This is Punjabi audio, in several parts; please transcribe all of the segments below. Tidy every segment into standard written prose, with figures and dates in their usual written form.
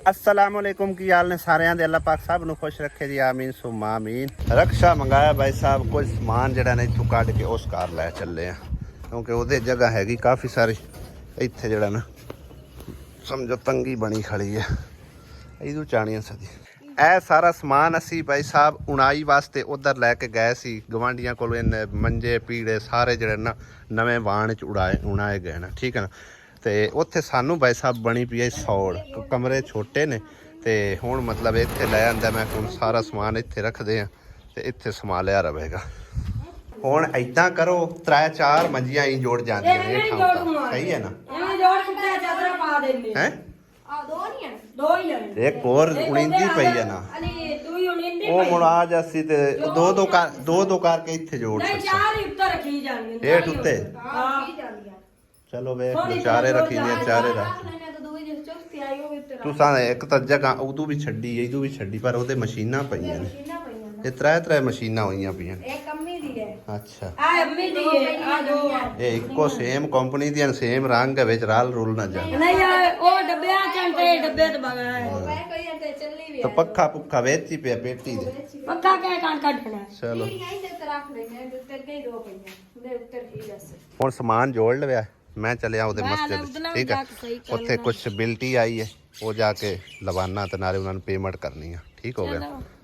अस्सलाम वालेकुम की हाल ने सारिਆਂ ਦੇ ਅੱਲਾਹ ਪਾਕ ਸਭ ਨੂੰ ਖੁਸ਼ ਰੱਖੇ ਜੀ ਆਮੀਨ ਸੁਮਾ ਆਮੀਨ। ਰਕਸ਼ਾ ਮੰਗਾਇਆ ਭਾਈ ਸਾਹਿਬ ਕੁਝ ਸਮਾਨ ਜਿਹੜਾ ਨੇ ਇੱਥੋਂ ਕੱਢ ਕੇ ਉਸ ਘਰ ਲੈ ਚੱਲੇ ਆ ਕਿਉਂਕਿ ਉਹਦੇ ਜਗ੍ਹਾ ਹੈਗੀ ਕਾਫੀ ਸਾਰੀ ਇੱਥੇ ਜਿਹੜਾ ਨਾ ਸਮਝੋ ਤੰਗੀ ਬਣੀ ਖੜੀ ਹੈ ਇਹਦੂ ਚਾਣੀਆਂ ਸਦੀ। ਇਹ ਸਾਰਾ ਸਮਾਨ ਅਸੀਂ ਭਾਈ ਸਾਹਿਬ ਉਣਾਈ ਵਾਸਤੇ ਉਧਰ ਲੈ ਕੇ ਗਏ ਸੀ ਗਵਾਂਢੀਆਂ ਕੋਲ। ਮੰਜੇ ਪੀੜੇ ਸਾਰੇ ਜਿਹੜੇ ਨਾ ਨਵੇਂ ਵਾਣ ਚ ਉਣਾਏ ਗਏ ਨਾ ਠੀਕ ਹੈ ਨਾ। ਤੇ ਉੱਥੇ ਸਾਨੂੰ ਭਾਈ ਸਾਹਿਬ ਬਣੀ ਪਈ ਹੈ ਸੌੜ ਕਮਰੇ ਛੋਟੇ ਨੇ ਤੇ ਹੁਣ ਮਤਲਬ ਇੱਥੇ ਲੈ ਆਂਦਾ ਮੈਂ ਹੁਣ ਸਾਰਾ ਸਮਾਨ ਇੱਥੇ ਰੱਖਦੇ ਆ ਤੇ ਇੱਥੇ ਸੰਭਾਲਿਆ ਰਹੇਗਾ। ਹੁਣ ਇਦਾਂ ਕਰੋ 3-4 ਮੰਜੀਆਂ ਹੀ ਜੋੜ ਜਾਂਦੀਆਂ ਨੇ ਇਹ ਥਾਂ ਸਹੀ ਹੈ ਨਾ ਐਵੇਂ ਜੋੜ ਕੇ ਚਾਦਰਾਂ ਪਾ ਦੇਣੇ ਹੈ ਆ ਦੋ ਹੀ ਲੈਣੇ ਇੱਕ ਹੋਰ ਉਣੀਂਦੀ ਪਈ ਹੈ ਨਾ ਅਲੀ ਤੂੰ ਹੀ ਉਣੀਂਦੀ ਉਹ ਹੁਣ ਆ ਜਾਸੀ ਤੇ ਦੋ ਕਰਕੇ ਇੱਥੇ ਜੋੜ ਨਹੀਂ ਸਕਦਾ ਚਾਰ ਹੀ ਉੱਤੇ ਰੱਖੀ ਜਾਣਗੇ ਹੇਠ ਉੱਤੇ ਹਾਂ ਚਲੋ ਵੇਖ ਚਾਰੇ ਰੱਖੀ ਨੇ ਚਾਰੇ ਰੱਖ ਤੁਸਾਂ ਇੱਕ ਤਾਂ ਜਗ੍ਹਾ ਉਦੋਂ ਵੀ ਛੱਡੀ ਇਹਦੂ ਵੀ ਛੱਡੀ ਪਰ ਉਹਦੇ ਮਸ਼ੀਨਾਂ ਪਈਆਂ ਨੇ ਇਹ ਤਰ੍ਹਾਂ ਮਸ਼ੀਨਾਂ ਹੋਈਆਂ ਪਈਆਂ ਇੱਕ ਅੰਮੀ ਦੀ ਹੈ ਅੱਛਾ ਆ ਅੰਮੀ ਦੀ ਹੈ ਆ ਦੋ ਇਹ ਇੱਕੋ ਸੇਮ ਕੰਪਨੀ ਦੀਆਂ ਸੇਮ ਰੰਗ ਵਿੱਚ ਰਲ ਰੁਲ ਨਾ ਜਾਣ ਨਹੀਂ ਉਹ ਡੱਬਿਆਂ ਚੰਟੇ ਡੱਬੇ ਤੇ ਬਗਾ ਹੈ ਤਾਂ ਪੱਖਾ ਪੁੱਖਾ ਵੇਚ ਹੀ ਪਿਆ ਪੇਟੀ ਦੇ ਪੱਕਾ ਕਹਿ ਕਾਣ ਕੱਢਣਾ ਚਲੋ ਦੱਸ ਹੁਣ ਸਮਾਨ ਜੋੜ ਲਵਿਆ ਮੈਂ ਚੱਲਿਆ ਉਹਦੇ ਮਸਜਿਦ ਠੀਕ ਹੈ ਉੱਥੇ ਕੁਝ ਬਿਲਟੀ ਆਈ ਹੈ ਉਹ ਜਾ ਕੇ ਲਵਾਨਾ ਤੇ ਨਾਲੇ ਉਹਨਾਂ ਨੂੰ ਪੇਮੈਂਟ ਕਰਨੀ ਆ ਠੀਕ ਹੋ ਗਿਆ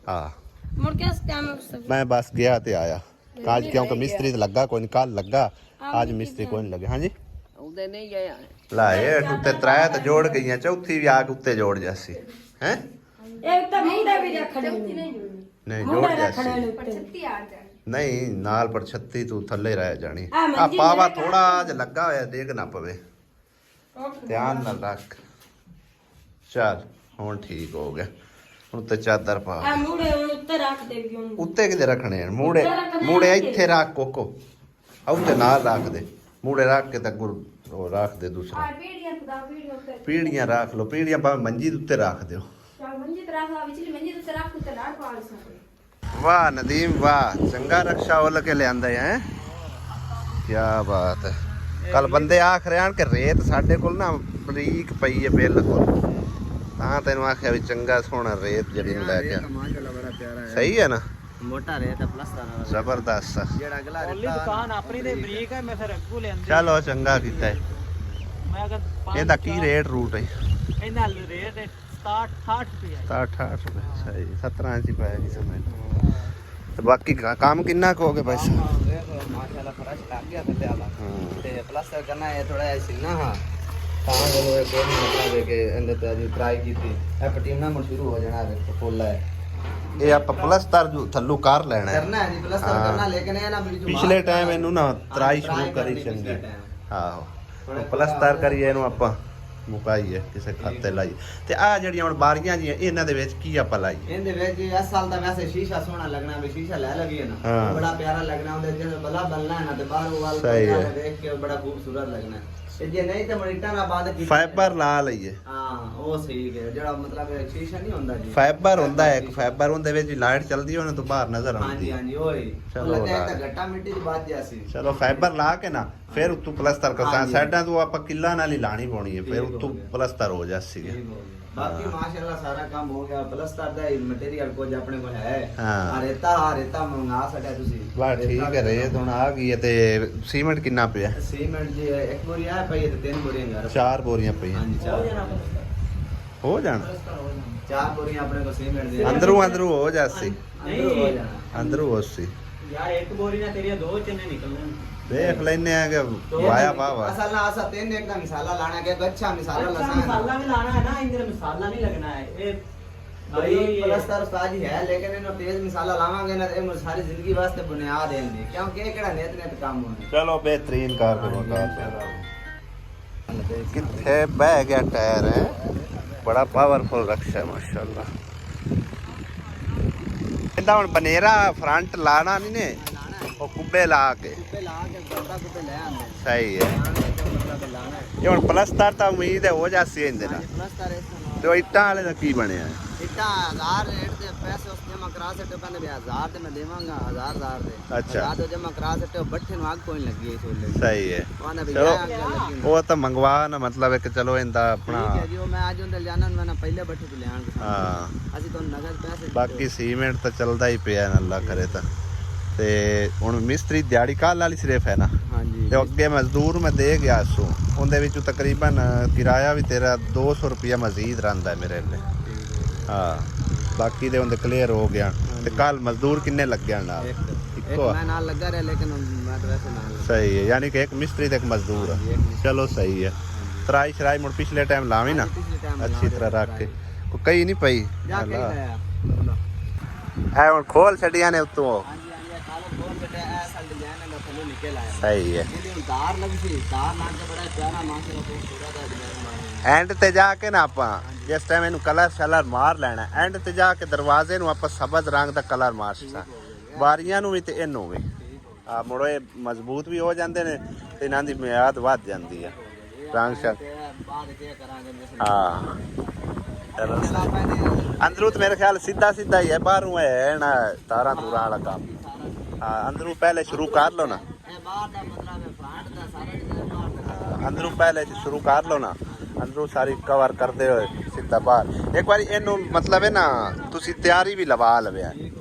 ਹਾਂ ਮੁੜ ਕੇ ਇਸ ਟਾਈਮ ਮੈਂ ਬਸ ਗਿਆ ਤੇ ਆਇਆ ਅੱਜ ਕਿਉਂਕਿ ਮਿਸਤਰੀ ਤੇ ਲੱਗਾ ਕੋਈ ਨਹੀਂ ਕੱਲ ਲੱਗਾ ਅੱਜ ਮਿਸਤਰੀ ਕੋਈ ਨਹੀਂ ਲੱਗੇ ਹਾਂਜੀ ਉਹਦੇ ਨਹੀਂ ਗਿਆ ਲਾਏ ਉੱਤੇ ਤਰਾਇਆ ਤੇ ਜੋੜ ਗਈਆਂ ਚੌਥੀ ਵੀ ਆ ਕੇ ਉੱਤੇ ਜੋੜ ਜਾਸੀ ਹੈ ਇੱਕ ਤਾਂ ਮੁੰਡੇ ਵੀ ਰੱਖਣੇ ਨਹੀਂ ਜੋੜ ਜਾਸੀ ਨਹੀਂ ਨਾਲ ਪਰ 36 ਤੂੰ ਥੱਲੇ ਰਹਿ ਜਾਣੀ ਆ ਪਾਵਾ ਥੋੜਾ ਜਿਹਾ ਲੱਗਾ ਹੋਇਆ ਡੇਗ ਨਾ ਪਵੇ ਧਿਆਨ ਨਾਲ ਰੱਖ ਚੱਲ ਹੁਣ ਠੀਕ ਹੋ ਗਿਆ ਹੁਣ ਤੇ ਚਾਦਰ ਪਾ ਆ ਮੂੜੇ ਉੱਤੇ ਰੱਖ ਦੇ ਵੀ ਉਹਨੂੰ ਉੱਤੇ ਕਿਤੇ ਰੱਖਣੇ ਆ ਮੂੜੇ ਇੱਥੇ ਰੱਖ ਕੋਕੋ ਉੱਤੇ ਨਾਲ ਰੱਖ ਦੇ ਮੂੜੇ ਰੱਖ ਕੇ ਤੱਕ ਉਹ ਰੱਖ ਦੇ ਦੂਸਰਾ ਪੀੜੀਆਂ ਰੱਖ ਲਓ ਪੀੜੀਆਂ ਭਾਵੇਂ ਮੰਜੀ ਦੇ ਉੱਤੇ ਰੱਖ ਦਿਓ ਵਾਹ ਨਦੀਮ ਵਾਹ ਚੰਗਾ ਰਕਸ਼ਾ ਉਹ ਕੇ ਲਿਆਂਦਾ ਹੈ ਕਿਆ ਬਾਤ ਹੈ। ਕੱਲ ਬੰਦੇ ਆਖ ਰਹੇ ਹਨ ਕਿ ਰੇਤ ਸਾਡੇ ਕੋਲ ਨਾ ਬਰੀਕ ਪਈ ਹੈ ਬਿਲਕੁਲ ਤਾਂ ਤੈਨੂੰ ਆਖਿਆ ਵੀ ਚੰਗਾ ਸੋਹਣਾ ਰੇਤ ਜਿਹੜੀ ਨੂੰ ਲੈ ਕੇ ਸਹੀ ਹੈ ਨਾ ਮੋਟਾ ਰੇਤ ਪਲਸਤਰ ਜ਼ਬਰਦਸਤ ਜਿਹੜਾ ਅਗਲਾ ਰੇਤਾ ਦੁਕਾਨ ਆਪਣੀ ਦੇ ਬਰੀਕ ਹੈ ਮੈਂ ਫਿਰ ਅੱਗੋਂ ਲਿਆਂਦੀ ਚਲੋ ਚੰਗਾ ਕੀਤਾ ਹੈ। ਮੈਂ ਅਗਰ ਇਹਦਾ ਕੀ ਰੇਟ ਰੂਟ ਹੈ ਇਹਨਾਂ ਰੇਟ 67-68 ਰੁਪਏ 68 ਰੁਪਏ ਸਹੀ 17 ਚ ਪੈ ਗਈ ਸਮਝ ਤੇ ਬਾਕੀ ਕੰਮ ਕਿੰਨਾ ਕੁ ਹੋ ਗਿਆ ਭਾਈ ਸਾਹਿਬ ਮਾਸ਼ਾਅੱਲਾ ਫਰਸ਼ ਲੱਗ ਗਿਆ ਥੱਲੇ ਵਾਲਾ ਤੇ ਪਲਸਤਰ ਕਰਨਾ ਹੈ ਥੋੜਾ ਜਿਹਾ ਸੀ ਨਾ ਹਾਂ ਤਾਂ ਜਦੋਂ ਇਹ ਕੋਈ ਮਤਲਬ ਹੈ ਕਿ ਇਹਨੇ ਤੇ ਅਜੀ ਟਰਾਈ ਕੀਤੀ ਇਹ ਪਟੀਨਾ ਮੁੜ ਸ਼ੁਰੂ ਹੋ ਜਾਣਾ ਹੈ ਫੁੱਲ ਹੈ ਇਹ ਆਪਾਂ ਪਲਸਤਰ ਜੋ ਥੱਲੋਂ ਕਰ ਲੈਣਾ ਹੈ ਕਰਨਾ ਹੈ ਜੀ ਪਲਸਤਰ ਕਰਨਾ ਲੇਕਿਨ ਇਹ ਨਾ ਵੀ ਜੋ ਪਿਛਲੇ ਟਾਈਮ ਇਹਨੂੰ ਨਾ ਤਰਾਈ ਸ਼ੁਰੂ ਕਰੀ ਚੰਗੀ ਆਹੋ ਪਲਸਤਰ ਕਰੀਏ ਇਹਨੂੰ ਆਪਾਂ ਮੁਕਾਈਏ ਕਿਸੇ ਖਾਤੇ ਲਾਈ ਤੇ ਆ ਜਿਹੜੀਆਂ ਹੁਣ ਬਾਰੀਆਂ ਜੀਆਂ ਇਹਨਾਂ ਦੇ ਵਿੱਚ ਕੀ ਆਪਾਂ ਲਾਈ ਇਹਦੇ ਵਿੱਚ ਇਸ ਸਾਲ ਦਾ ਵੈਸੇ ਸ਼ੀਸ਼ਾ ਸੋਹਣਾ ਲੱਗਣਾ ਵੀ ਸ਼ੀਸ਼ਾ ਲੈ ਲਵੀਏ ਨਾ ਬੜਾ ਪਿਆਰਾ ਲੱਗਣਾ ਉਹਦੇ ਜਿਵੇਂ ਬਲਾ ਬੰਨਣਾ ਹੈ ਨਾ ਤੇ ਬਾਹਰੋਂ ਵਾਲ ਦੇਖ ਕੇ ਬੜਾ ਖੂਬਸੂਰਤ ਲੱਗਣਾ ਤੇ ਜੇ ਨਹੀਂ ਤਾਂ ਮਰੀਟਾਂ ਨਾਲ ਬਾਅਦ ਕੀ ਫਾਈਬਰ ਲਾ ਲਈਏ ਹਾਂ ਉਹ ਸਹੀ ਹੈ ਜਿਹੜਾ ਮਤਲਬ ਸ਼ੀਸ਼ਾ ਨਹੀਂ ਹੁੰਦਾ ਜੀ ਫਾਈਬਰ ਹੁੰਦਾ ਹੈ ਇੱਕ ਫਾਈਬਰ ਉਹਦੇ ਵਿੱਚ ਲਾਈਟ ਚੱਲਦੀ ਉਹਨਾਂ ਤੋਂ ਬਾਹਰ ਨਜ਼ਰ ਆਉਂਦੀ ਹਾਂਜੀ ਹਾਂਜੀ ਓਏ ਚਲੋ ਤਾਂ ਗੱਟਾ ਮਿੱਟੀ ਦੀ ਬਾਤ ਜਾਸੀ ਚਲੋ ਫਾਈਬਰ ਲਾ ਕੇ ਨਾ ਫਿਰ ਉੱਤੋਂ ਪਲਸਤਰ ਕਰਦਾ ਸਾਈਡਾਂ ਤੋਂ ਆਪਾਂ ਕਿੱਲਾ ਨਾਲ ਹੀ ਲਾਣੀ ਪਾਉਣੀ ਹੈ ਫਿਰ ਉੱਤੋਂ ਪਲਸਤਰ ਹੋ ਜਾਸੀ ਬਾਕੀ ਮਾਸ਼ਾਅੱਲਾ ਸਾਰਾ ਕੰਮ ਹੋ ਗਿਆ ਪਲਸਤਰ ਦਾ ਮਟੀਰੀਅਲ ਕੁਝ ਆਪਣੇ ਕੋਲ ਹੈ ਹਾਂ ਰੇਤਾ ਮੰਗਾ ਸਕਿਆ ਤੁਸੀਂ ਬਸ ਠੀਕ ਹੈ ਰੇਤ ਹੁਣ ਆ ਗਈ ਹੈ ਤੇ ਸੀਮੈਂਟ ਕਿੰਨਾ ਪਿਆ ਸੀਮੈਂਟ ਜੀ ਇੱਕ ਬੋਰੀ ਆ ਪਈ ਤੇ 3 ਬੋਰੀਆਂ ਘਰ 4 ਬੋਰੀਆਂ ਪਈਆਂ ਹਾਂਜੀ 4 ਹੋ ਜਾਣਾ 4 ਬੋਰੀਆਂ ਆਪਣੇ ਕੋਲ ਸੀਮੈਂਟ ਦੀ ਅੰਦਰੋਂ ਹੋ ਜਾਸੀ ਅੰਦਰੋਂ ਹੋ ਜਾਣਾ ਅੰਦਰੋਂ ਹੋਸੀ ਯਾਰ ਇੱਕ ਬੋਰੀ ਨਾਲ ਤੇਰੀਆਂ 2 ਚੰਨੇ ਨਿਕਲਣੇ ਦੇਖ ਲੈਨੇ ਆ ਕਿ ਵਾਇਆ ਵਾਵਾ ਅਸਲ ਨਾਲ ਅਸਾ ਤਿੰਨ ਇੱਕ ਦਾ ਮਸਾਲਾ ਲਾਣਾ ਕਿ ਅੱਛਾ ਮਸਾਲਾ ਲਾਣਾ ਮਸਾਲਾ ਵੀ ਲਾਣਾ ਹੈ ਨਾ ਇੰਦਰ ਮਸਾਲਾ ਨਹੀਂ ਲੱਗਣਾ ਹੈ ਇਹ ਭਾਈ ਪਲਸਤਰ ਉਸਤਾਦ ਹੀ ਹੈ ਲੇਕਿਨ ਇਹਨੂੰ ਤੇਜ਼ ਮਸਾਲਾ ਲਾਵਾਂਗੇ ਨਾ ਇਹ ਸਾਰੀ ਜ਼ਿੰਦਗੀ ਵਾਸਤੇ ਬੁਨਿਆਦ ਹੈ ਇਹਦੀ ਕਿਉਂਕਿ ਇਹ ਕਿਹੜਾ ਨਿਤ ਕੰਮ ਹੋਣਾ ਚਲੋ ਬਿਹਤਰੀਨ ਕਾਰ ਕਰੋ ਕਿੱਥੇ ਬਹਿ ਗਿਆ ਟਾਇਰ ਹੈ ਬੜਾ ਪਾਵਰਫੁਲ ਰਕਸ਼ਾ ਹੈ ਮਾਸ਼ਾਅੱਲਾ ਇਹਦਾ ਹੁਣ ਬਨੇਰਾ ਫਰੰਟ ਲਾਣਾ ਨਹੀਂ ਨੇ ਉਹ ਕੁੱਬੇ ਲਾ ਕੇ ਲੈ ਆਂਦੇ ਸਹੀ ਹੈ ਇਹ ਹੁਣ ਪਲਸਤਰ ਤਾਂ ਉਮੀਦ ਹੈ ਹੋ ਜਾਸੀ ਇਹਦੇ ਨਾਲ ਤੇ ਉਹ ਇੱਟਾਂ ਵਾਲੇ ਦਾ ਕੀ ਬਣਿਆ इतना 1000 रेट दे पैसे उस जमा करा सकते कहने भी 1000 ते मैं देवांगा 1000 दे अच्छा। 1000 तो जमा करा सकते हो बट्ठे नु आग कोई लगी है छोले सही है कहने भी चलो आग लगी वो तो मंगवा ना मतलब है कि चलो इंदा अपना ठीक है जी वो मैं आज उनके जाना मैं पहले बट्ठे तो ले आन हाँ ਅਸੀਂ ਤੁਹਾਨੂੰ ਨਗਦ ਪੈਸੇ ਬਾਕੀ ਸੀਮੈਂਟ ਤਾਂ ਚੱਲਦਾ ਹੀ ਪਿਆ ਅੱਲਾ ਕਰੇ ਤਾਂ ਤੇ ਹੁਣ ਮਿਸਤਰੀ ਦਿਹਾੜੀ ਕੱਲ ਵਾਲੀ ਸਿਰਫ ਹੈ ਨਾ ਹਾਂਜੀ ਤੇ ਅੱਗੇ ਮਜ਼ਦੂਰ ਮੈਂ ਦੇ ਗਿਆ ਸੋ ਉਹਦੇ ਵਿੱਚੋਂ ਤਕਰੀਬਨ ਕਿਰਾਇਆ ਵੀ ਤੇਰਾ 200 ਰੁਪਿਆ ਮਜ਼ੀਦ ਰਹਿੰਦਾ ਹੈ ਮੇਰੇ ਲਈ ਹਾਂ ਬਾਕੀ ਦੇ ਉਹਦੇ ਕਲੀਅਰ ਹੋ ਗਿਆ ਤੇ ਕੱਲ ਮਜ਼ਦੂਰ ਕਿੰਨੇ ਲੱਗਿਆ ਨਾਲ ਇੱਕੋ ਮੈਂ ਨਾਲ ਲੱਗਾ ਰਿਹਾ ਲੇਕਿਨ ਮੈਂ ਤਾਂ ਵੈਸੇ ਨਾਲ ਸਹੀ ਹੈ ਯਾਨੀ ਕਿ ਇੱਕ ਮਿਸਤਰੀ ਤੇ ਇੱਕ ਮਜ਼ਦੂਰ ਹੈ ਚਲੋ ਸਹੀ ਹੈ ਤਰਾਈ ਸ਼ਰਾਈ ਮੁੜ ਪਿਛਲੇ ਟਾਈਮ ਲਾਵੀ ਨਾ ਅੱਛੀ ਤਰ੍ਹਾਂ ਰੱਖ ਕੇ ਕੋਈ ਕਈ ਨਹੀਂ ਪਈ ਜਾ ਕੇ ਲਾਇਆ ਐ ਹੁਣ ਖੋਲ ਛੱਡੀਆਂ ਨੇ ਉੱਤੋਂ ਹਾਂਜੀ ਹਾਂਜੀ ਖਾਲੋ ਫੋਨ ਤੇ ਐਸਾ ਡਿਜ਼ਾਈਨ ਦਾ ਥੱਲੇ ਨਿਕਲ ਆਇਆ ਸਹੀ ਹੈ ਜਿਹਦੀ ਹੁਣ ਤਾਰ ਲੱਗੀ ਸੀ ਤਾਰ ਨਾਲ ਕੇ ਬੜਾ ਪਿਆਰਾ ਮਾਸ਼ਾਅੱਲਾ ਬਹੁਤ ਪੂਰਾ ਦਾ ਡਿਜ਼ਾਈਨ ਮਾਰਿਆ ਐਂਡ ਤੇ ਜਾ ਕੇ ਨਾ ਆਪਾਂ ਜਿਸ ਟਾਈਮ ਇਹਨੂੰ ਕਲਰ ਸ਼ਲਰ ਮਾਰ ਲੈਣਾ ਐਂਡ ਤੇ ਜਾ ਕੇ ਦਰਵਾਜ਼ੇ ਨੂੰ ਆਪਾਂ ਸਬਜ਼ ਰੰਗ ਦਾ ਕਲਰ ਮਾਰ ਸਕਦਾ ਬਾਰੀਆਂ ਨੂੰ ਵੀ ਤੇ ਇਹਨੂੰ ਵੀ ਆ ਮੁੜੋ ਇਹ ਮਜ਼ਬੂਤ ਵੀ ਹੋ ਜਾਂਦੇ ਨੇ ਤੇ ਇਹਨਾਂ ਦੀ ਮਿਆਦ ਵੱਧ ਜਾਂਦੀ ਆ ਰੰਗ ਸ਼ਲ ਬਾਅਦ ਕੀ ਕਰਾਂਗੇ ਹਾਂ ਚਲੋ ਅੰਦਰੋਂ ਤੇ ਮੇਰੇ ਖਿਆਲ ਸਿੱਧਾ ਸਿੱਧਾ ਹੀ ਹੈ ਬਾਹਰੋਂ ਹੈ ਨਾ ਤਾਰਾਂ ਤੂਰਾਂ ਵਾਲਾ ਕੰਮ ਹਾਂ ਅੰਦਰੋਂ ਪਹਿਲੇ ਸ਼ੁਰੂ ਕਰ ਲਓ ਨਾ ਇਹ ਬਾਹਰ ਦਾ ਮਤਲਬ ਹੈ ਫਰੰਟ ਦਾ ਸਾਰਾ ਡਿਜ਼ਾਈਨ ਬਾਹਰ ਦਾ ਅੰਦਰੋਂ ਪਹਿਲੇ ਸ਼ੁਰੂ ਕਰ ਲਓ ਨਾ ਅੰਦਰੋਂ ਸਾਰੀ ਕਵਰ ਕਰਦੇ ਹੋਏ ਸਿੱਧਾ ਬਾਹਰ ਇੱਕ ਵਾਰੀ ਇਹਨੂੰ ਮਤਲਬ ਹੈ ਨਾ ਤੁਸੀਂ ਤਿਆਰੀ ਵੀ ਲਵਾ ਲਵਿਆ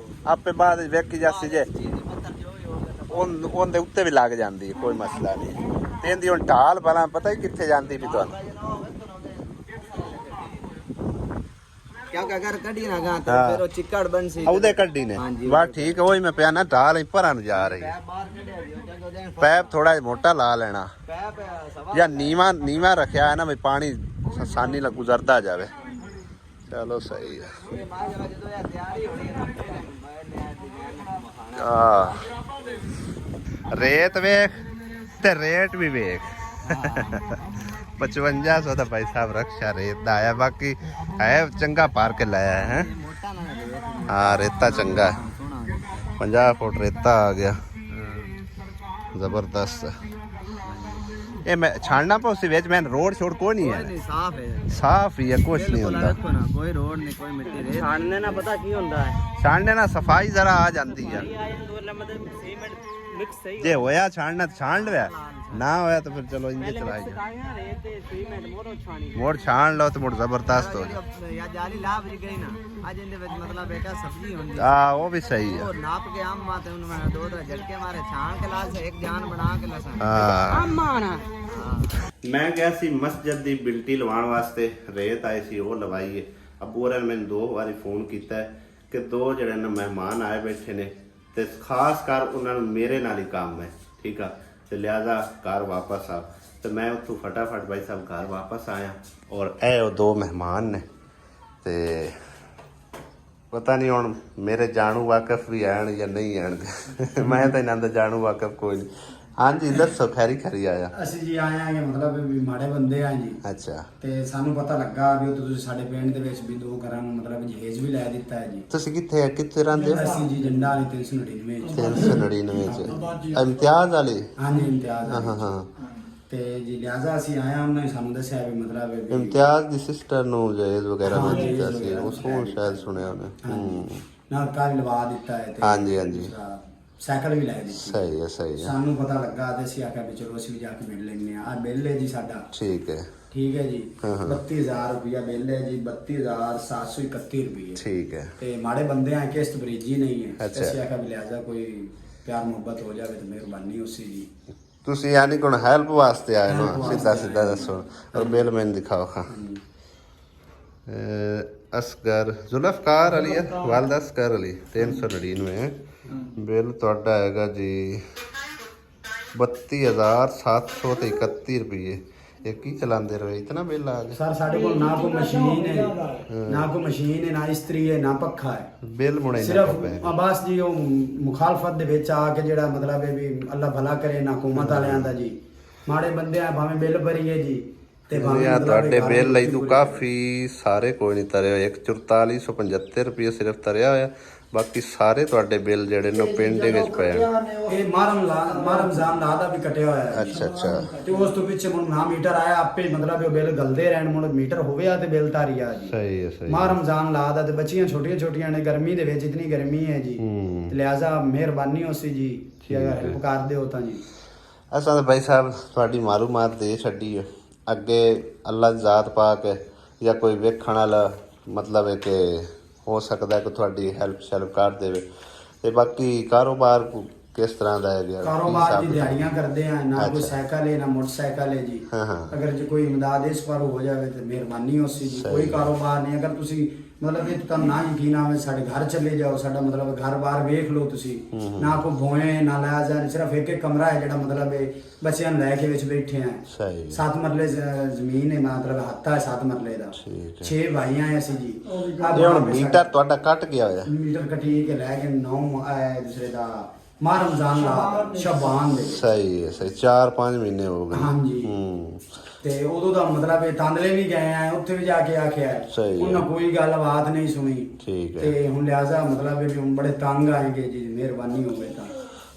ਆਪੇ ਬਾਅਦ ਵੇਖੀ ਜਾਸੀ ਜੇ ਉਹਦੇ ਉੱਤੇ ਵੀ ਲੱਗ ਜਾਂਦੀ ਕੋਈ ਮਸਲਾ ਨਹੀਂ ਤੇ ਇਹਦੀ ਹੁਣ ਢਾਲ ਭਲਾ ਪਤਾ ਹੀ ਕਿੱਥੇ ਜਾਂਦੀ ਵੀ ਤੁਹਾਨੂੰ ਕਿਉਂਕਿ ਅਗਰ ਕੱਢੀ ਨਾ ਗਾ ਤਾਂ ਫਿਰ ਉਹ ਚਿੱਕੜ ਬਣ ਸੀ ਉਹਦੇ ਕੱਢੀ ਨੇ ਵਾਹ ਠੀਕ ਉਹੀ ਮੈਂ ਪਿਆ ਨਾ ਢਾਲ ਹੀ ਭਰਾਂ ਨੂੰ ਜਾ ਰਹੀ ਪੈਪ ਬਾਹਰ ਕੱਢਿਆ ਜੀ ਉਹਦੇ ਪੈਪ ਥੋੜਾ ਜਿਹਾ ਮੋਟਾ ਲਾ ਲੈਣਾ ਪੈਪ ਸਵਾ ਜਾਂ ਨੀਵਾ ਰੱਖਿਆ ਹੈ ਨਾ ਵੀ ਪਾਣੀ ਆਸਾਨੀ ਨਾਲ ਗੁਜ਼ਰਦਾ ਜਾਵੇ ਚਲੋ ਸਹੀ ਹੈ ਇਹ ਮਾਂ ਜਦੋਂ ਇਹ ਤਿਆਰੀ ਹੋਣੀ ਹੈ ਫਿਰ ਮੈਂ ਡਿਜ਼ਾਈਨ ਮਖਾਣਾ ਆ ਰੇਤ ਵੇਖ ਤੇ ਰੇਟ ਵੀ ਵੇਖ 5500 ਦਾ ਭਾਈ ਸਾਹਿਬ ਰਕਸ਼ਾ ਰੇਤ ਦਾ ਆਇਆ ਬਾਕੀ ਹੈ ਚੰਗਾ ਪਾਰ ਕੇ ਲਾਇਆ ਹੈ ਮੋਟਾ ਨਾ ਲਵੇ ਹਾਂ ਰੇਤਾ ਚੰਗਾ ਹੈ। ਸੋਹਣਾ 50 ਫੁੱਟ ਰੇਤਾ ਆ ਗਿਆ ਜ਼ਬਰਦਸਤ ਇਹ ਮੈਂ ਛਾਣਨਾ ਪਉਸੀ ਵਿੱਚ ਮੈਂ ਰੋਡ ਛੋੜ ਕੋਈ ਨਹੀਂ ਕੋਈ ਹੈ ਨਹੀਂ ਸਾਫ਼ ਹੈ ਸਾਫ ਹੀ ਹੈ ਕੁਛ ਨਹੀਂ ਹੁੰਦਾ ਦੇਖੋ ਨਾ ਕੋਈ ਰੋਡ ਨਹੀਂ ਕੋਈ ਮਿੱਟੀ ਰੇਤ ਛਾਣਨੇ ਨਾ ਪਤਾ ਕੀ ਹੁੰਦਾ ਹੈ ਛਾਣਨੇ ਨਾਲ ਸਫਾਈ ਜ਼ਰਾ ਆ ਜਾਂਦੀ ਹੈ ਮਤਲਬ ਸੀਮੈਂਟ ਮਿਕਸ ਸਹੀ ਜੇ ਹੋਇਆ ਛਾਣਨਾ ਤਾਂ ਛਾਣ ਲਿਆ ਨਾ ਹੋਇਆ ਤਾਂ ਫਿਰ ਚਲੋ ਇੰਜ ਚਲਾਈ ਜਾ ਰੇਤ ਤੇ ਸੀਮੈਂਟ ਮੋੜੋ ਛਾਣੀ ਮੋੜ ਛਾਣ ਲਓ ਤੇ ਮੋੜ ਜ਼ਬਰਦਸਤ ਹੋ ਜਾ ਯਾ ਜਾਲੀ ਲਾਭ ਜੀ ਗਈ ਨਾ ਅੱਜ ਇਹਦੇ ਵਿੱਚ ਮਤਲਬ ਇੱਕ ਸਬਜ਼ੀ ਹੁੰਦੀ ਆ ਉਹ ਵੀ ਸਹੀ ਹੈ ਉਹ ਨਾਪ ਕੇ ਆਮ ਮਾਤੇ ਉਹਨੂੰ ਮੈਂ ਦੋ ਝਟਕੇ ਮਾਰੇ ਛਾਣ ਕੇ ਲਾਲ ਸੇ ਇੱਕ ਜਾਨ ਬਣਾ ਕੇ ਲਸਾਂ ਹਾਂ ਆਮਾਣਾ ਮੈਂ ਗਿਆ ਸੀ ਮਸਜਿਦ ਦੀ ਬਿਲਟੀ ਲਵਾਉਣ ਵਾਸਤੇ ਰੇਤ ਆਈ ਸੀ ਉਹ ਲਵਾਈਏ ਅੱਬੂ ਹੋਰਾਂ ਨੇ ਮੈਨੂੰ 2 ਵਾਰੀ ਫੋਨ ਕੀਤਾ ਕਿ 2 ਜਿਹੜੇ ਨੇ ਮਹਿਮਾਨ ਆਏ ਬੈਠੇ ਨੇ ਤੇ ਖਾਸ ਕਰ ਉਹਨਾਂ ਨੂੰ ਮੇਰੇ ਨਾਲ ਹੀ ਕੰਮ ਹੈ ਠੀਕ ਆ ਤੇ ਲਿਆਜ਼ਾ ਘਰ ਵਾਪਸ ਆ ਤੇ ਮੈਂ ਉੱਥੋਂ ਫਟਾਫਟ ਭਾਈ ਸਾਹਿਬ ਘਰ ਵਾਪਸ ਆਇਆ ਔਰ ਇਹ ਉਹ 2 ਮਹਿਮਾਨ ਨੇ ਤੇ ਪਤਾ ਨਹੀਂ ਹੁਣ ਮੇਰੇ ਜਾਣੂ ਵਾਕਫ ਵੀ ਆਣ ਜਾਂ ਨਹੀਂ ਆਣਗੇ ਮੈਂ ਤਾਂ ਇਹਨਾਂ ਦਾ ਜਾਣੂ ਵਾਕਫ ਕੋਈ ਨਹੀਂ ਹਾਂਜੀ ਦੱਸੋ ਖੈਰੀ ਖਰੀ ਆਇਆ ਅਸੀਂ ਜੀ ਆਏ ਆਂਗੇ ਮਤਲਬ ਵੀ ਮਾੜੇ ਬੰਦੇ ਆ ਜੀ ਅੱਛਾ ਤੇ ਸਾਨੂੰ ਪਤਾ ਲੱਗਾ ਵੀ ਉਹ ਤੁਸੀਂ ਸਾਡੇ ਪਿੰਡ ਦੇ ਵਿੱਚ ਵੀ 2 ਘਰਾਂ ਨੂੰ ਮਤਲਬ ਜਹੇਜ਼ ਵੀ ਲੈ ਦਿੱਤਾ ਹੈ ਜੀ ਤੁਸੀਂ ਕਿੱਥੇ ਰਹਿੰਦੇ ਹੋ ਅਸੀਂ ਜੀ ਜੰਡਾ ਵਾਲੀ 399 ਚ 399 ਚ ਇਮਤਿਆਜ਼ ਵਾਲੇ ਹਾਂਜੀ ਇਮਤਿਆਜ਼ ਹਾਂ ਵਾਲੀ। ਹਾਂ ਹਾਂ ਤੇ ਜੀ ਲਿਆਜ਼ਾ ਅਸੀਂ ਆਏ ਉਹਨਾਂ ਨੇ ਸਾਨੂੰ ਦੱਸਿਆ ਵੀ ਮਤਲਬ ਵੀ ਇਮਤਿਆਜ਼ ਦੀ ਸਿਸਟਰ ਨੂੰ ਜਹੇਜ਼ ਵਗੈਰਾ ਹਾਂ, ਦੇ ਦਿੱਤਾ ਜਹੇਜ਼ ਸੀ ਵਗੈਰਾ ਉਸ ਨੂੰ ਸ਼ਾਇਦ ਸੁਣਿਆ ਉਹਨੇ ਹਾਂਜੀ ਨਾਲ ਕਾਰ ਲਵਾ ਦਿੱਤਾ ਹੈ ਤੇ ਹਾਂਜੀ, ਹਾਂਜੀ। ਦੂਸਰਾ ਸਾਈਕਲ ਵੀ ਲੈ ਦਿੱਤੀ ਸਹੀ ਹੈ ਸਹੀ ਹੈ ਸਾਨੂੰ ਪਤਾ ਲੱਗਾ ਤੇ ਅਸੀਂ ਆਖਿਆ ਵੀ ਚਲੋ ਅਸੀਂ ਵੀ ਜਾ ਕੇ ਮਿਲ ਲੈਂਦੇ ਆ ਬਿੱਲ ਹੈ ਜੀ ਸਾਡਾ ਠੀਕ ਹੈ ਠੀਕ ਹੈ ਜੀ ਹਾਂ, ਹਾਂ। 32000 ਰੁਪਇਆ ਬਿੱਲ ਹੈ ਜੀ 32731 ਰੁਪਏ ਠੀਕ ਹੈ ਤੇ ਮਾੜੇ ਬੰਦੇ ਆ ਕਿਸ਼ਤ ਬਰੀਜੀ ਨਹੀਂ ਹੈ ਅੱਛਾ। ਅਸੀਂ ਆਖਿਆ ਵੀ ਲਿਆਜਾ ਕੋਈ ਪਿਆਰ ਮੁਹੱਬਤ ਹੋ ਜਾਵੇ ਤੇ ਮਿਹਰਬਾਨੀ ਉਸੇ ਜੀ ਤੁਸੀਂ ਯਾਨੀ ਕੋਣ ਹੈਲਪ ਵਾਸਤੇ ਆਏ ਨਾ Help ਸਿੱਧਾ ਵਾਸਤੇ ਸਿੱਧਾ ਦੱਸੋ ਔਰ ਬਿੱਲ ਮੈਨੂੰ ਦਿਖਾਓ ਹਾਂ ਅਸਗਰ ਜ਼ੁਲਫਕਾਰ ਅਲੀ ਵਾਲਦ ਅਸਗਰ ਅਲੀ 399 ਬਿੱਲ ਤੁਹਾਡਾ ਹੈਗਾ ਜੀ 32731 ਰੁਪਏ ਇਹ ਕੀ ਚਲਾਉਂਦੇ ਰਹੇ ਇਤਨਾ ਬਿੱਲ ਆ ਗਿਆ ਸਰ ਸਾਡੇ ਕੋਲ ਨਾ ਕੋਈ ਮਸ਼ੀਨ ਹੈ ਨਾ ਕੋਈ ਮਸ਼ੀਨ ਹੈ ਨਾ ਇਸਤਰੀ ਹੈ ਨਾ ਪੱਖਾ ਹੈ ਬਿੱਲ ਮੁੜੇ ਨਾ ਸਿਰਫ ਪਏ ਅਬਾਸ ਜੀ ਉਹ ਮੁਖਾਲਫਤ ਦੇ ਵਿੱਚ ਆ ਕੇ ਜਿਹੜਾ ਮਤਲਬ ਹੈ ਵੀ ਅੱਲਾ ਭਲਾ ਕਰੇ ਨਾ ਹਕੂਮਤ ਵਾਲਿਆਂ ਦਾ ਜੀ ਮਾੜੇ ਬੰਦੇ ਆ ਭਾਵੇਂ ਬਿੱਲ ਭਰੀਏ ਜੀ ਤੇ ਯਾਰ ਮਤਲਬ ਤੁਹਾਡੇ ਘਰ ਬਿੱਲ ਲਈ ਵਿੱਚ ਤੂੰ ਕਾਫੀ ਸਾਰੇ ਕੋਈ ਨਹੀਂ ਤਰੇ ਹੋਏ 14475 ਰੁਪਏ ਸਿਰਫ ਤਰਿਆ ਹੋਇਆ ਬਾਕੀ ਸਾਰੇ ਤੁਹਾਡੇ ਬਿੱਲ ਜਿਹੜੇ ਨੇ ਉਹ ਪਿੰਡ ਦੇ ਵਿੱਚ ਪਏ ਆ। ਇਹ ਮਾਹ ਰਮਜ਼ਾਨ ਦਾ ਵੀ ਕਟਿਆ ਹੋਇਆ ਹੈ। ਅੱਛਾ ਤੇ ਉਸ ਤੋਂ ਪਿੱਛੇ ਹੁਣ ਨਾ ਮੀਟਰ ਆਇਆ ਆਪੇ, ਮਤਲਬ ਇਹ ਬਿੱਲ ਗਲਦੇ ਰਹਿਣ, ਹੁਣ ਮੀਟਰ ਹੋਵੇ ਤੇ ਬਿੱਲ ਤਾਰੀ ਆ ਜੀ। ਸਹੀ ਹੈ ਸਹੀ। ਮਾਹ ਰਮਜ਼ਾਨ ਦਾ ਤੇ ਬੱਚੀਆਂ ਛੋਟੀਆਂ ਛੋਟੀਆਂ ਨੇ, ਗਰਮੀ ਦੇ ਵਿੱਚ ਇਤਨੀ ਗਰਮੀ ਹੈ ਜੀ, ਤੇ ਲਿਹਾਜ਼ਾ ਮਿਹਰਬਾਨੀ ਹੋਸੀ ਜੀ ਕਿ ਅਗਰ ਹੈਲਪ ਕਰ ਦਿਓ ਤਾਂ ਜੀ। ਅਸਾਂ ਤਾਂ ਭਾਈ ਸਾਹਿਬ ਤੁਹਾਡੀ ਮਾਲੂਮਾਤ ਦੇ ਛੱਡੀ ਹੈ, ਅੱਗੇ ਅੱਲਾ ਦੀ ਜ਼ਾਤ ਪਾਕ ਜਾਂ ਕੋਈ ਵੇਖਣ ਵਾਲਾ ਮਤਲਬ ਹੈ ਕਿ ਹੋ ਸਕਦਾ ਕਿ ਤੁਹਾਡੀ ਹੈਲਪ ਸ਼ੈਲਪ ਕਰ ਦੇਵੇ। ਤੇ ਬਾਕੀ ਕਾਰੋਬਾਰ ਕਿਸ ਤਰ੍ਹਾਂ ਦਾ ਹੈ ਜੀ? ਕਾਰੋਬਾਰ ਦੀ ਦਿਹਾੜੀਆਂ ਕਰਦੇ ਆ, ਨਾ ਕੋਈ ਸਾਈਕਲ ਹੈ ਨਾ ਮੋਟਰਸਾਈਕਲ ਹੈ ਜੀ। ਅਗਰ ਜੇ ਕੋਈ ਇਮਦਾਦ ਇਸ ਪਰ ਹੋ ਜਾਵੇ ਤੇ ਮਿਹਰਬਾਨੀ ਹੋਸੀ ਜੀ। ਕੋਈ ਕਾਰੋਬਾਰ ਨਹੀਂ, ਅਗਰ ਤੁਸੀਂ ਮਤਲਬ ਇਹ ਤਾਂ ਨਾ ਯਕੀਨ ਆਵੇ ਸਾਡੇ ਘਰ ਚਲੇ ਜਾਓ, ਸਾਡਾ ਮਤਲਬ ਘਰ ਬਾਹਰ ਵੇਖ ਲਓ ਤੁਸੀਂ, ਨਾ ਕੋਈ ਭੋਏ ਨਾ ਲਿਆ ਜਾ, ਸਿਰਫ ਇੱਕ ਕਮਰਾ ਹੈ ਜਿਹੜਾ ਮਤਲਬ ਬੱਚਿਆਂ ਨੂੰ ਲੈ ਕੇ ਵਿੱਚ ਬੈਠੇ ਆ। ਸਹੀ 7 ਮਰਲੇ ਜ਼ਮੀਨ ਹੈ, ਮਤਲਬ ਹੱਥਾ ਹੈ 7 ਮਰਲੇ ਦਾ, 6 ਭਾਈਆਂ ਆ ਅਸੀਂ ਜੀ। ਹੁਣ ਮੀਟਰ ਤੁਹਾਡਾ ਕੱਟ ਗਿਆ ਹੋਇਆ? ਮੀਟਰ ਕਟੀ ਕੇ ਲੈ ਕੇ 9 ਦੂਸਰੇ ਦਾ ਮਾਹ ਰਮਜ਼ਾਨ ਦਾ ਸ਼ਬਾਨ ਦੇ। ਸਹੀ ਹੈ ਸਹੀ, 4-5 ਮਹੀਨੇ ਹੋ ਗਏ। ਹਾਂਜੀ ਤੇ ਉਦੋਂ ਦਾ ਮਤਲਬ ਇਹ ਤਾਂਦਲੇ ਵੀ ਗਏ ਆ, ਉੱਥੇ ਵੀ ਜਾ ਕੇ ਆਖਿਆ ਉਹਨਾਂ ਕੋਈ ਗੱਲਬਾਤ ਨਹੀਂ ਸੁਣੀ। ਠੀਕ ਹੈ। ਤੇ ਹੁਣ ਲਿਹਾਜ਼ਾ ਮਤਲਬ ਵੀ ਹੁਣ ਬੜੇ ਤੰਗ ਆਏਗੇ ਜੀ, ਮਿਹਰਬਾਨੀ ਹੋਵੇ ਤਾਂ।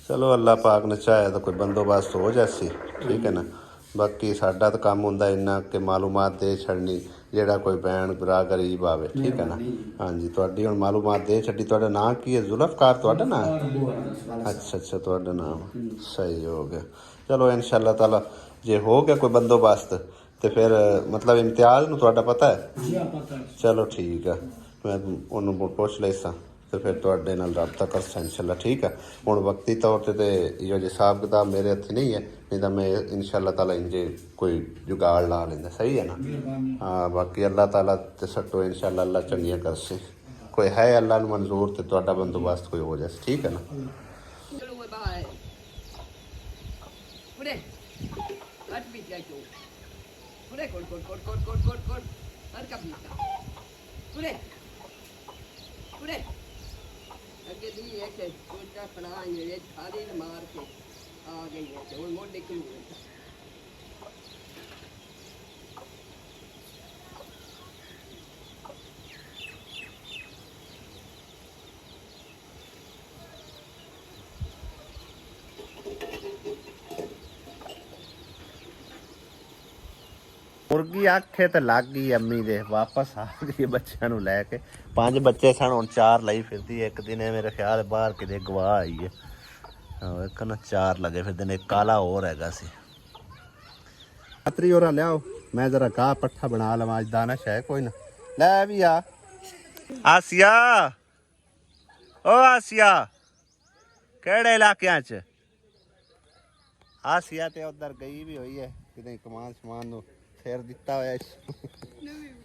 ਚਲੋ ਅੱਲਾਹ ਪਾਕ ਨੇ ਚਾਹਿਆ ਤਾਂ ਕੋਈ ਬੰਦੋਬਸਤ ਹੋ ਜਾਸੀ, ਠੀਕ ਹੈ ਨਾ। ਬਾਕੀ ਸਾਡਾ ਤਾਂ ਕੰਮ ਹੁੰਦਾ ਇੰਨਾ ਕਿ ਮਾਲੂਮਾਤ ਦੇ ਛੱਡਣੀ, ਜਿਹੜਾ ਕੋਈ ਭੈਣ ਭਰਾ ਗਰੀਬ ਆਵੇ, ਠੀਕ ਹੈ ਨਾ। ਹਾਂਜੀ ਤੁਹਾਡੀ ਹੁਣ ਮਾਲੂਮਾਤ ਦੇ ਛੱਡੀ। ਤੁਹਾਡਾ ਨਾਮ ਕੀ ਹੈ? ਜ਼ੁਲਫਕਾਰ ਤੁਹਾਡਾ ਨਾਮ? ਅੱਛਾ ਤੁਹਾਡਾ ਨਾਮ ਸਹੀ ਹੋ ਗਿਆ। ਚਲੋ ਇਨਸ਼ਾਅੱਲਾ ਤਾਲਾ ਜੇ ਹੋ ਗਿਆ ਕੋਈ ਬੰਦੋਬਸਤ ਤੇ ਫਿਰ ਮਤਲਬ ਇਮਤਿਆਜ਼ ਨੂੰ ਤੁਹਾਡਾ ਪਤਾ ਹੈ? ਚਲੋ ਠੀਕ ਆ, ਮੈਂ ਉਹਨੂੰ ਪੁੱਛ ਲੈਸਾਂ ਤੇ ਫਿਰ ਤੁਹਾਡੇ ਨਾਲ ਰਾਬਤਾ ਕਰਸਾਂ ਇਨਸ਼ਾਅੱਲਾ, ਠੀਕ ਹੈ। ਹੁਣ ਵਕਤੀ ਤੌਰ ਤੇ ਇਹੋ ਜਿਹੇ ਹਿਸਾਬ ਕਿਤਾਬ ਮੇਰੇ ਹੱਥ ਨਹੀਂ ਹੈ, ਨਹੀਂ ਤਾਂ ਮੈਂ ਇਨਸ਼ਾਅੱਲਾ ਤਾਲਾ ਇੰਜੇ ਕੋਈ ਜੁਗਾੜ ਲਾ ਲੈਂਦਾ। ਸਹੀ ਹੈ ਨਾ? ਹਾਂ ਬਾਕੀ ਅੱਲਾਹ ਤਾਲਾ ਤੇ ਸੱਟੋ ਇਨਸ਼ਾਅੱਲਾ, ਅੱਲਾਹ ਚੰਗੀਆਂ ਕਰਸੇ। ਕੋਈ ਹੈ ਅੱਲਾਹ ਨੂੰ ਮਨਜ਼ੂਰ ਤੇ ਤੁਹਾਡਾ ਬੰਦੋਬਸਤ ਕੋਈ ਹੋ ਜਾਏ, ਠੀਕ ਹੈ ਨਾ। ਅੱਗੇ ਦੀ ਇੱਕ ਛੋਟਾ ਪੜਾ ਇਹ ਖਾਲੀ ਮਾਰ ਕੇ ਆ ਗਈ ਹੈ, ਹੁਣ ਮੋਢੇ ਕਿਉਂ ਮੁਰਗੀ ਆਖੇ ਤੇ ਲੱਗ ਗਈ ਅੰਮੀ ਦੇ, ਵਾਪਸ ਆ ਗਈ ਬੱਚਿਆਂ ਨੂੰ ਲੈ ਕੇ। 5 ਬੱਚੇ ਸਨ, ਹੁਣ 4 ਲਈ ਫਿਰਦੀ। ਇੱਕ ਦਿਨ ਮੇਰੇ ਖਿਆਲ ਬਾਹਰ ਕਿਤੇ ਗਵਾਹ ਆਈ ਹੈ, ਇੱਕ ਨਾ 4 ਲੱਗੇ ਫਿਰਦੇ ਨੇ, ਇੱਕ ਕਾਲਾ ਹੋਰ ਹੈਗਾ ਸੀ। ਅਤਰੀ ਹੋਰਾਂ ਲਿਆਓ, ਮੈਂ ਜਰਾ ਗਾਹ ਪੱਠਾ ਬਣਾ ਲਵਾਂ, ਅੱਜ ਦਾਣਾ ਸ਼ਾਇਦ ਕੋਈ ਨਾ। ਲੈ ਵੀ ਆ ਆਸੀਆ, ਓ ਆਸੀਆ ਕਿਹੜੇ ਇਲਾਕਿਆਂ 'ਚ? ਆਸੀਆ ਤੇ ਉਧਰ ਗਈ ਵੀ ਹੋਈ ਹੈ ਕਿਤੇ ਕਮਾਨ ਸਮਾਨ ਨੂੰ ਫੇਰ ਦਿੱਤਾ ਹੋਇਆ।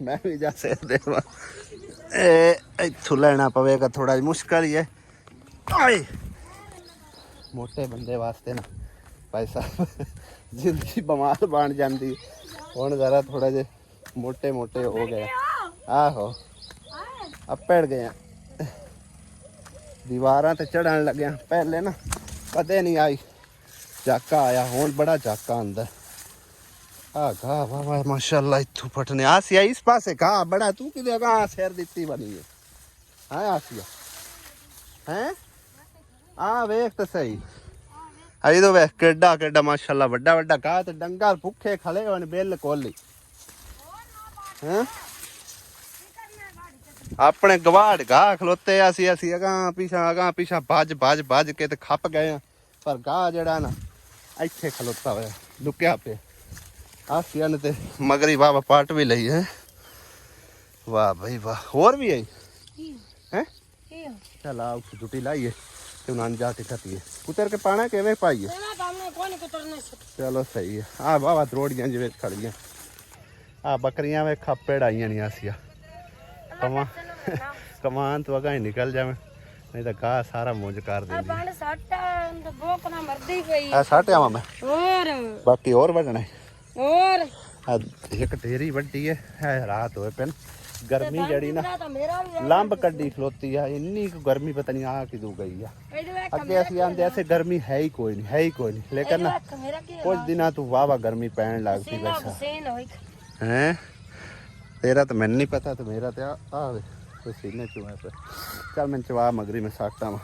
ਮੈਂ ਵੀ ਜਾ ਸਿਰ ਦੇਵਾਂ, ਇੱਥੋਂ ਲੈਣਾ ਪਵੇਗਾ, ਥੋੜਾ ਜਿਹਾ ਮੁਸ਼ਕਲ ਹੀ ਹੈ। ਆਏ ਮੋਟੇ ਬੰਦੇ ਵਾਸਤੇ ਨਾ ਭਾਈ ਸਾਹਿਬ ਜ਼ਿੰਦਗੀ ਬਿਮਾਰ ਬਣ ਜਾਂਦੀ। ਹੁਣ ਜ਼ਰਾ ਥੋੜਾ ਜਿਹਾ ਮੋਟੇ ਹੋ ਗਏ। ਆਹੋ ਅੱਪੜ ਗਏ, ਦੀਵਾਰਾਂ ਤੇ ਚੜਨ ਲੱਗਿਆ। ਪਹਿਲੇ ਨਾ ਕਦੇ ਨਹੀਂ ਆਈ ਝਾਕਾ ਆਇਆ, ਹੁਣ ਬੜਾ ਝਾਕਾ ਆਂਦਾ। ਆ ਗਾ ਵਾਹ ਮਾਸ਼ਾਅੱਲਾ, ਇੱਥੋਂ ਫਟਨੇ ਆਸੀਆ ਇਸ ਪਾਸੇ ਗਾ ਬੜਾ, ਤੂੰ ਕਿਤੇ ਗਾ ਸਿਰ ਦਿੱਤੀ ਬਣੀ ਹੈ ਆਸੀਆ ਹੈ। ਆ ਵੇਖ ਤਾਂ ਸਹੀ, ਅਜੇ ਤੋਂ ਵੇਖ ਕਿੱਡਾ ਮਾਸ਼ਾਅੱਲਾ ਵੱਡਾ ਗਾ ਤੇ ਡੰਗਰ ਭੁੱਖੇ ਖੜੇ ਹੋਏ ਨੇ ਬਿਲਕੁਲ ਹੀ। ਹੈਂ ਆਪਣੇ ਗਵਾੜ ਗਾ ਖਲੋਤੇ ਅਸੀਂ ਅਗਾਂ ਪਿਛਾ ਭੱਜ ਕੇ ਤੇ ਖੱਪ ਗਏ ਆ, ਪਰ ਗਾ ਜਿਹੜਾ ਨਾ ਇੱਥੇ ਖਲੋਤਾ ਹੋਇਆ ਲੁਕਿਆ ਪਿਆ। ਆਸੀਆ ਨੇ ਤੇ ਮਗਰੀ ਵਾਹ ਪਾਟ ਵੀ ਲਈ ਹੈ। ਵਾਹ ਭਾਈ ਵਾਹ, ਹੋਰ ਵੀ ਆਈ ਹੈ। चल आओ छुट्टी लाइए तो नान जाके खाती कुतर के पाना के वे पाइए चलो सही है। हाँ वाह रोड़ियां जिवे खड़ियां हाँ बकरियां वे खप्पे डाइया नहीं आसिया कमान तो अगा ही निकल जावे नहीं तो घाह सारा मुझ कर दे साटे आवा मैं बाकी और बढ़ना है एक ढेरी वड्डी है रात होए पेन गर्मी जड़ी ना लंब कड्डी खलोती है इन्नी गर्मी पता नहीं आ किदू गई है अगे असं आते ऐसे गर्मी है ही कोई नहीं लेकिन ना कुछ दिन तू वाह गर्मी पैन लगती वैसा हैं तेरा तो मैंने नहीं पता तो मेरा तो आवे पसीने चुआ पे चल मैं चवा मगरी मैं साटा वा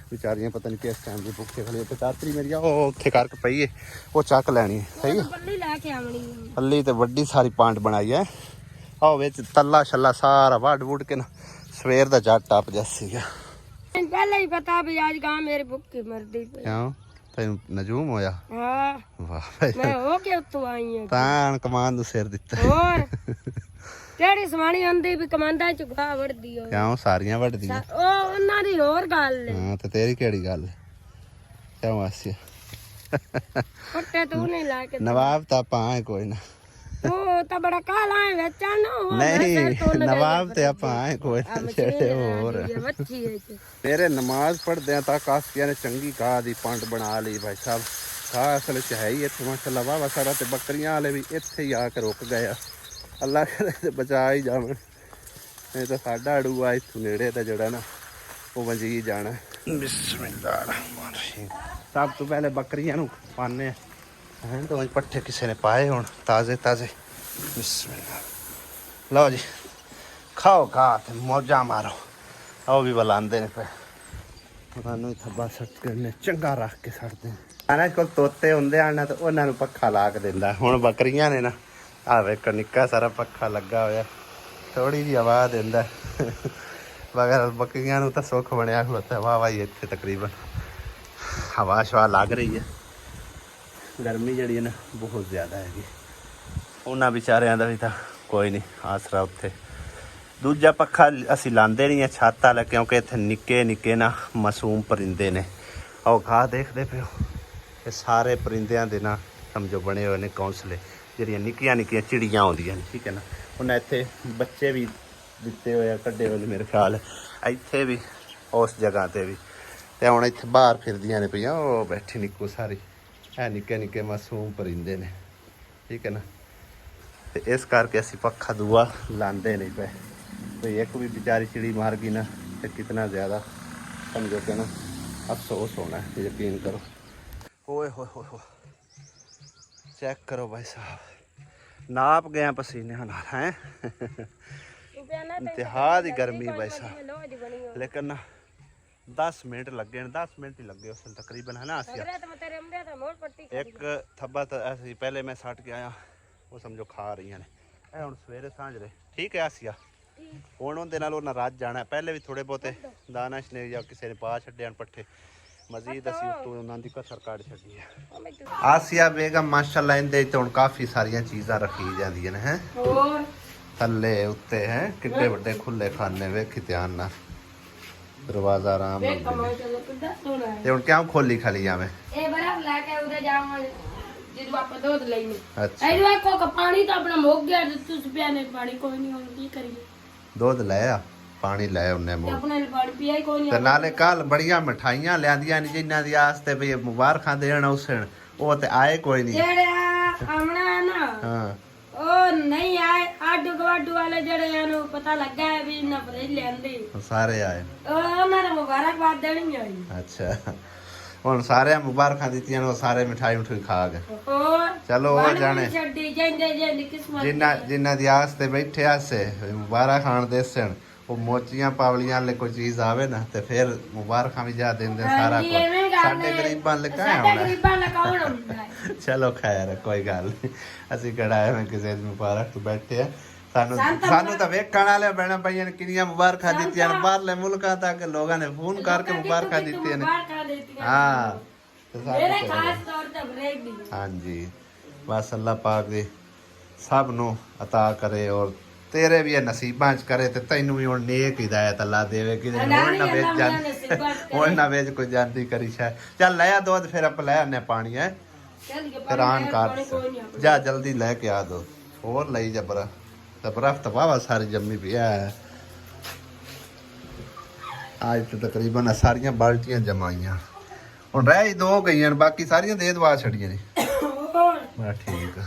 बेचारियां पता नहीं किस टाइम की भुखे खड़ी ते चातरी मेरी उत्थे करके पई है वो चक लैनी है सही है पल्ली लेके आवणी पल्ली ते वड्डी सारी पांट बनाई है आओ विच तल्ला छल्ला सारा वड वुड के ना सवेर दा जट टप जैसी है पहले ही पता भी आज गांव मेरे भुक्खे मरदी पे क्यों तेन नजूम होया हां वाह भाई मैं हो के उत्तों आई हूं तान कमान नु सिर दिता और तेरी समानी आंदी भी कमांदा च गा वड़दी हो क्यों सारियां वड्दियां ओ ਉਹਨਾਂ ਦੀ ਹੋਰ ਗੱਲ ਹੈ हां ते तेरी केड़ी गल क्यों आसिया ਪੱਟੇ ਤੂੰ ਨਹੀਂ ਲਾ ਕੇ नवाब ता पा है कोई ना ਉਹ ਤਾਂ ਬੜਾ ਕਾਲਾ ਹੈ ਵੇਚਾ ਨਾ ਉਹ नहीं नवाब ते आपा है कोई ना छेड़े होर ਮੱਛੀ ਹੈ ਚ मेरे नमाज पढ़दे तक आसिया ने चंगी घाह दी पंड बना ली भाई साहब घाह असल च है ही इत्थे माशाअल्लाह वाह सारा ते बकरियां वाले भी इत्थे ही आके रुक गए अल्लाह करे ते बचा ही जावन नहीं तो साडा अड़ूआ इत्थों नेड़े ते जड़ा ना वो वंजी जाना बिस्मिल्लाहिर्रहमानिर्रहीम सब तो पहले बकरियां नु पाने हैं तो पट्ठे किसी ने पाए हुण ताजे ताजे बिस्मिल्लाह लो जी खाओ घाह ते मौजा मारो आओ भी बुलाते ने पे ਸਾਨੂੰ ਥੱਬਾ ਸੱਟ ਕੇ ਚੰਗਾ ਰੱਖ ਕੇ ਛੱਡਦੇ ਆ ਨਾ ਕੋਲ ਤੋਤੇ ਹੁੰਦੇ ਆ ਨਾ ਤੇ ਉਹਨਾਂ ਨੂੰ ਪੱਖਾ ਲਾ ਕੇ ਦਿੰਦਾ ਹੁਣ ਬੱਕਰੀਆਂ ਨੇ ਨਾ ਆ ਵੇਖ ਨਿੱਕਾ ਸਾਰਾ ਪੱਖਾ ਲੱਗਾ ਹੋਇਆ ਥੋੜੀ ਜਿਹੀ ਹਵਾ ਦਿੰਦਾ ਮਗਰ ਬੱਕਰੀਆਂ ਨੂੰ ਤਾਂ ਸੁੱਖ ਬਣਿਆ ਹੁੰਦਾ ਵਾਹ ਵਾਹ ਇੱਥੇ ਤਕਰੀਬਨ ਹਵਾ ਸ਼ਵਾ ਲੱਗ ਰਹੀ ਹੈ ਗਰਮੀ ਜਿਹੜੀ ਹੈ ਨਾ ਬਹੁਤ ਜ਼ਿਆਦਾ ਹੈਗੀ ਉਹਨਾਂ ਵਿਚਾਰਿਆਂ ਦਾ ਵੀ ਤਾਂ ਕੋਈ ਨਹੀਂ ਆਸਰਾ ਉੱਥੇ ਦੂਜਾ ਪੱਖਾ ਅਸੀਂ ਲਾਉਂਦੇ ਨਹੀਂ ਆ ਛੱਤ ਵਾਲਾ ਕਿਉਂਕਿ ਇੱਥੇ ਨਿੱਕੇ ਨਿੱਕੇ ਨਾ ਮਾਸੂਮ ਪਰਿੰਦੇ ਨੇ ਉਹ ਘਾਹ ਦੇਖਦੇ ਪਿਓ ਇਹ ਸਾਰੇ ਪਰਿੰਦਿਆਂ ਦੇ ਨਾ ਸਮਝੋ ਬਣੇ ਹੋਏ ਨੇ ਕੌਂਸਲੇ ਜਿਹੜੀਆਂ ਨਿੱਕੀਆਂ ਨਿੱਕੀਆਂ ਚਿੜੀਆਂ ਆਉਂਦੀਆਂ ਨੇ ਠੀਕ ਹੈ ਨਾ ਉਹਨਾਂ ਇੱਥੇ ਬੱਚੇ ਵੀ ਦਿੱਤੇ ਹੋਏ ਆ ਕੱਢੇ ਹੋਏ ਨੇ ਮੇਰੇ ਖਿਆਲ ਇੱਥੇ ਵੀ ਉਸ ਜਗ੍ਹਾ 'ਤੇ ਵੀ ਤੇ ਹੁਣ ਇੱਥੇ ਬਾਹਰ ਫਿਰਦੀਆਂ ਨੇ ਪਈਆਂ ਉਹ ਬੈਠੀ ਨਿੱਕੂ ਸਾਰੀ ਇਹ ਨਿੱਕੇ ਨਿੱਕੇ ਮਾਸੂਮ ਪਰਿੰਦੇ ਨੇ ਠੀਕ ਹੈ ਨਾ ਤੇ ਇਸ ਕਰਕੇ ਅਸੀਂ ਪੱਖਾ ਦੂਆ ਲਾਉਂਦੇ ਨਹੀਂ ਪਏ भाई एक भी बेचारी चिड़ी मार गई ना तो कितना ज़्यादा समझो कि ना अफसोस होना है यकीन करो ओए हो चेक करो भाई साहब नाप गए पसीने नाल हैं इंतहा दी गर्मी भाई साहब लेकिन ना 10 मिनट लगे 10 मिनट ही लगे उस तकरीबन है ना आसिया एक थब्बा तो ऐसे पहले मैं सट के आया वो समझो खा रही हैं हुण सवेरे सांझ रहे ठीक है आसिया ਹੁਣ ਉਹਦੇ ਨਾਲ ਉਹਨਾਂ ਰਾਤ ਜਾਣਾ ਪਹਿਲੇ ਵੀ ਥੋੜੇ ਬਹੁਤੇ ਦਾਨਸ਼ ਨੇ ਜਾਂ ਕਿਸੇ ਨੇ ਪਾ ਛੱਡੇ ਹਨ ਪੱਠੇ ਮਜ਼ੀਦ ਅਸੀਂ ਉਤੋਂ ਉਹਨਾਂ ਦੀ ਕਸਰ ਕੱਢ ਛੱਡੀ ਹੈ ਆਸਿਆ ਬੇਗਮ ਮਾਸ਼ਾਅੱਲਾ ਇਹਦੇ ਤੇ ਹੁਣ ਕਾਫੀ ਸਾਰੀਆਂ ਚੀਜ਼ਾਂ ਰੱਖੀ ਜਾਂਦੀਆਂ ਨੇ ਹੈ ਹੋਰ ਥੱਲੇ ਉੱਤੇ ਹੈ ਕਿੱਡੇ ਵੱਡੇ ਖੁੱਲੇ ਖਾਨੇ ਵੇਖੀ ਧਿਆਨ ਨਾਲ ਦਰਵਾਜ਼ਾ ਆਰਾਮ ਨਾਲ ਤੇ ਹੁਣ ਕਿਉਂ ਖੋਲੀ ਖਾਲੀ ਜਾਵੇਂ ਇਹ ਬਰਫ ਲੈ ਕੇ ਉਹਦੇ ਜਾਵਾਂ ਜਦੋਂ ਆਪਾਂ ਦੁੱਧ ਲੈਣੇ ਅੱਛਾ ਇਹ ਵੇਖੋ ਕਿ ਪਾਣੀ ਤਾਂ ਆਪਣਾ ਮੁੱਕ ਗਿਆ ਤੁਸੀਂ ਪਿਆ ਨੇ ਪਾਣੀ ਕੋਈ ਨਹੀਂ ਹੁਣ ਕੀ ਕਰੀਏ ਦੁੱਧ ਲੈ ਆ ਪਾਣੀ ਲੈ ਉਹਨੇ ਮੂੰਹ ਆਪਣੇ ਲਈ ਪਾਣੀ ਪੀਆ ਹੀ ਕੋਈ ਤੇ ਨਹੀਂ ਨਾਲੇ ਕੱਲ ਬੜੀਆਂ ਮਠਾਈਆਂ ਲਿਆਂਦੀਆਂ ਨੇ ਜਿਨ੍ਹਾਂ ਦੀ ਆਸਤੇ ਵੀ ਮੁਬਾਰਕਾਂ ਦੇਣ ਉਸਣ ਉਹ ਤੇ ਆਏ ਕੋਈ ਨਹੀਂ ਜਿਹੜੇ ਆਮਣਾ ਨਾ ਹਾਂ ਉਹ ਨਹੀਂ ਆਏ ਆਡੂ ਗਵਾਡੂ ਵਾਲੇ ਜਿਹੜੇ ਨੂੰ ਪਤਾ ਲੱਗਾ ਹੈ ਵੀ ਇਹਨਾਂ ਪਲੇ ਲੈਂਦੇ ਸਾਰੇ ਆਏ ਉਹਨਾਂ ਨੂੰ ਮੁਬਾਰਕਬਾਦ ਦੇਣੀ ਆਈ ਅੱਛਾ ਹੁਣ ਸਾਰਿਆਂ ਮੁਬਾਰਕਾਂ ਦਿੱਤੀਆਂ ਨੇ ਸਾਰੇ ਮਿਠਾਈ ਮਿਠਾਈ ਖਾ ਗਏ ਹੋਰ ਚਲੋ ਉਹ ਜਾਣੇ ਛੱਡੀ ਜਾਂਦੇ ਜਾਂਦੇ ਕਿਸਮਤ ਜਿਨ੍ਹਾਂ ਦੀ ਆਸ ਤੇ ਬੈਠੇ ਆਸੇ ਮੁਬਾਰਕ ਖਾਣ ਦੇ ਸਣ ਉਹ ਮੋਚੀਆਂ ਪਾਵਲੀਆਂ ਵਾਲੇ ਕੋਈ ਚੀਜ਼ ਆਵੇ ਨਾ ਤੇ ਫਿਰ ਮੁਬਾਰਕਾਂ ਵੀ ਜਾ ਦਿੰਦੇ ਸਾਰਾ ਕੁਝ ਸਾਡੇ ਗਰੀਬਾਂ ਲਕਾਇਆ ਹੋਣਾ ਗਰੀਬਾਂ ਲਕਾਉਣ ਹੁੰਦਾ ਚਲੋ ਖੈਰ ਕੋਈ ਗੱਲ ਨਹੀਂ ਅਸੀਂ ਕਿਹੜਾ ਐਵੇਂ ਕਿਸੇ ਦੀ ਮੁਬਾਰਕ ਤੋਂ ਬੈਠੇ ਆ ਸਾਨੂੰ ਤਾਂ ਵੇਖਣ ਵਾਲੇ ਬਹਿਣਾ ਪਈਆਂ ਨੇ ਕਿੰਨੀਆਂ ਮੁਬਾਰਕਾਂ ਦਿੱਤੀਆਂ ਨੇ ਬਾਹਰਲੇ ਮੁਲਕਾਂ ਤੱਕ ਲੋਕਾਂ ਨੇ ਫੋਨ ਕਰਕੇ ਮੁਬਾਰਕਾਂ ਦਿੱਤੀਆਂ ਨੇ ਹਾਂ ਮੇਰੇ ਖਾਸ ਤੌਰ ਤੇ ਬਰੇਡੀ ਹਾਂਜੀ ਬਸ ਅੱਲਾਹ ਪਾਕ ਦੀ ਸਭ ਨੂੰ ਅਤਾ ਕਰੇ ਔਰ ਤੇਰੇ ਵੀ ਇਹ ਨਸੀਬਾਂ ਚ ਕਰੇ ਤੇ ਤੈਨੂੰ ਵੀ ਹੁਣ ਨੇਕ ਹਿਦਾਇਤ ਅੱਲਾਹ ਦੇਵੇ ਕਿ ਹੁਣ ਨਾ ਵੇਚ ਕੋਈ ਜਾਂਦੀ ਕਰੀ ਸ਼ਾਇਦ ਚੱਲ ਲੈ ਆ ਦੁੱਧ ਫਿਰ ਆਪਾਂ ਲੈ ਆਨੇ ਪਾਣੀ ਹੈ ਹੈਰਾਨ ਕਰ ਜਾ ਜਲਦੀ ਲੈ ਕੇ ਆ ਦੋ ਹੋਰ ਲਈ ਜਬਰਾ ਤਾਂ ਬਰਫ਼ ਤਾਂ ਵਾਵਾ ਸਾਰੀ ਜੰਮੀ ਪਿਆ ਹੈ ਅੱਜ ਤਾਂ ਤਕਰੀਬਨ ਸਾਰੀਆਂ ਬਾਲਟੀਆਂ ਜਮਾਈਆਂ ਹੁਣ ਰਹਿ ਹੀ ਦੋ ਗਈਆਂ ਬਾਕੀ ਸਾਰੀਆਂ ਦੇ ਦਵਾ ਛੱਡੀਆਂ ਨੇ ਹੋਰ ਬਸ ਠੀਕ ਆ